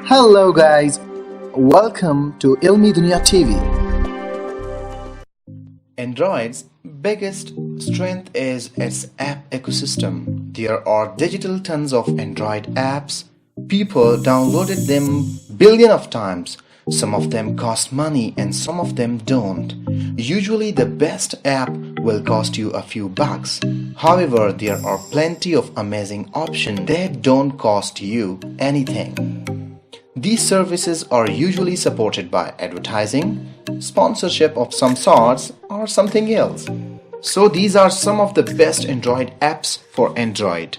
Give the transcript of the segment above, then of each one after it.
Hello guys, welcome to Ilmi Dunya TV. Android's biggest strength is its app ecosystem. There are digital tons of Android apps. People downloaded them billion of times. Some of them cost money and some of them don't. Usually the best app will cost you a few bucks. However, there are plenty of amazing options that don't cost you anything. These services are usually supported by advertising, sponsorship of some sorts, or something else. So these are some of the best Android apps for Android.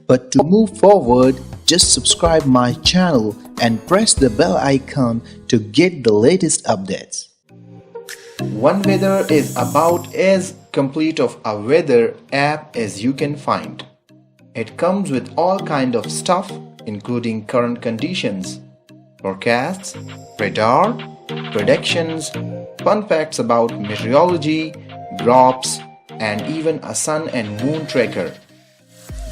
But to move forward, just subscribe my channel and press the bell icon to get the latest updates. One weather is about as complete of a weather app as you can find. It comes with all kind of stuff, including current conditions, forecasts, radar, predictions, fun facts about meteorology, drops, and even a sun and moon tracker.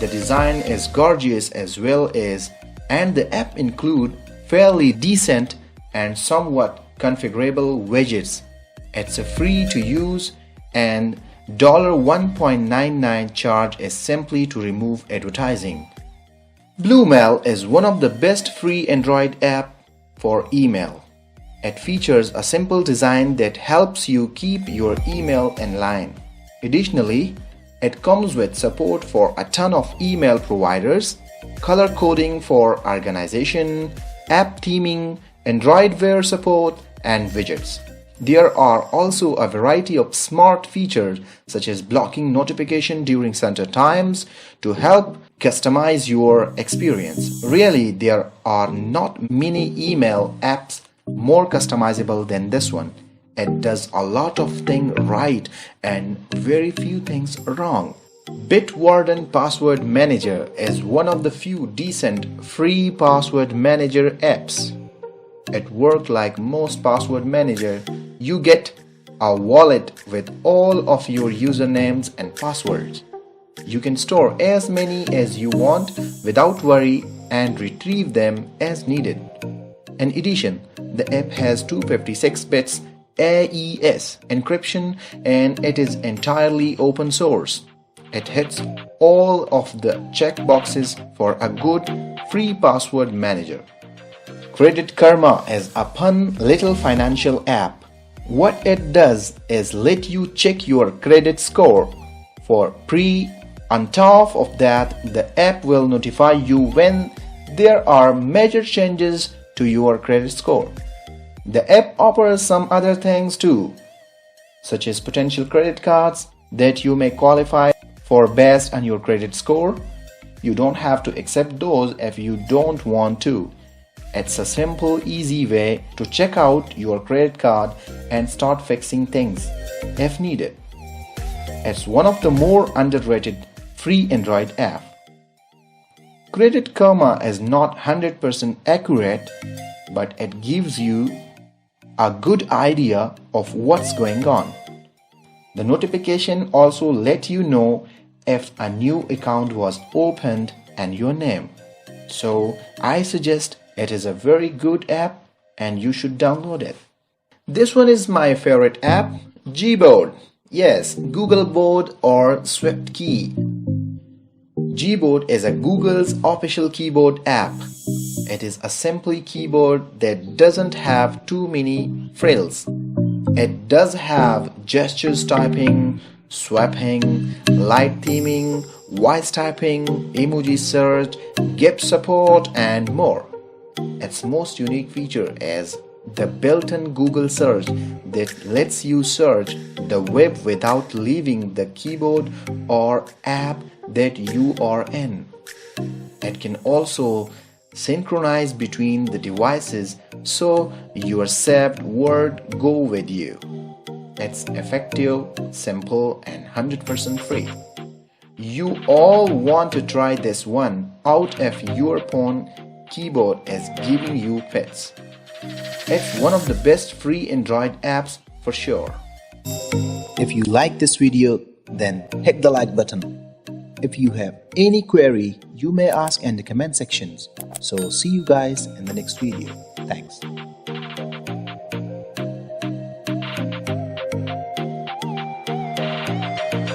The design is gorgeous as well as, and the app include fairly decent and somewhat configurable widgets. It's a free to use and $1.99 charge is simply to remove advertising. Bluemail is one of the best free Android app for email. It features a simple design that helps you keep your email in line. Additionally, it comes with support for a ton of email providers, color coding for organization, app theming, Android Wear support, and widgets. There are also a variety of smart features such as blocking notification during center times to help customize your experience. Really, there are not many email apps more customizable than this one. It does a lot of things right and very few things wrong. Bitwarden Password Manager is one of the few decent free password manager apps. It works like most password manager. You get a wallet with all of your usernames and passwords. You can store as many as you want without worry and retrieve them as needed. In addition, the app has 256 bits AES encryption and it is entirely open source. It hits all of the checkboxes for a good free password manager. Credit Karma is a fun little financial app. What it does is let you check your credit score for free. On top of that, the app will notify you when there are major changes to your credit score. The app offers some other things too, such as potential credit cards that you may qualify for based on your credit score. You don't have to accept those if you don't want to. It's a simple, easy way to check out your credit card and start fixing things if needed. It's one of the more underrated free Android app. Credit Karma is not 100% accurate, but it gives you a good idea of what's going on. The notification also let you know if a new account was opened and your name. So I suggest it is a very good app and you should download it. This one is my favorite app, Gboard. Yes, Google Board or SwiftKey. Gboard is a Google's official keyboard app. It is a simple keyboard that doesn't have too many frills. It does have gestures typing, swapping, light theming, voice typing, emoji search, GIF support, and more. Its most unique feature is the built-in Google search that lets you search the web without leaving the keyboard or app that you are in. It can also synchronize between the devices so your saved word go with you. It's effective, simple, and 100% free. You all want to try this one out if your phone keyboard is giving you fits. It's one of the best free Android apps for sure. If you like this video, then hit the like button. If you have any query, you may ask in the comment sections. So see you guys in the next video. Thanks.